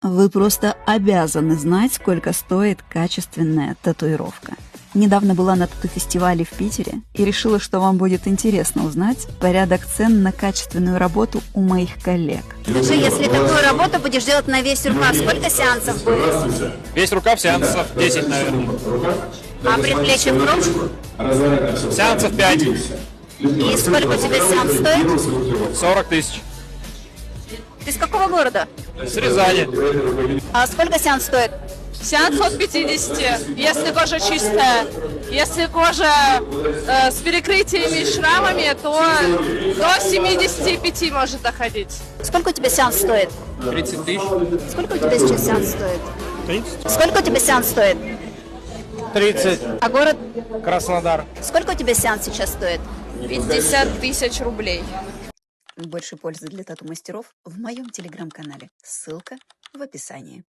Вы просто обязаны знать, сколько стоит качественная татуировка. Недавно была на тату-фестивале в Питере и решила, что вам будет интересно узнать порядок цен на качественную работу у моих коллег. Скажи, если такую работу будешь делать на весь рукав, сколько сеансов будет? Весь рукав сеансов 10, наверное. А предплечье в круг? Сеансов 5. И сколько у тебя сеанс стоит? 40 тысяч. Ты с какого города? С Рязани. А сколько сеанс стоит? Сеанс от 50, если кожа чистая. Если кожа с перекрытиями и шрамами, то до 75 может доходить. Сколько у тебя сеанс стоит? 30 тысяч. Сколько у тебя сейчас сеанс стоит? 30. Сколько у тебя сеанс стоит? 30. А город? Краснодар. Сколько у тебя сеанс сейчас стоит? 50 тысяч рублей. Больше пользы для тату-мастеров в моем телеграм-канале. Ссылка в описании.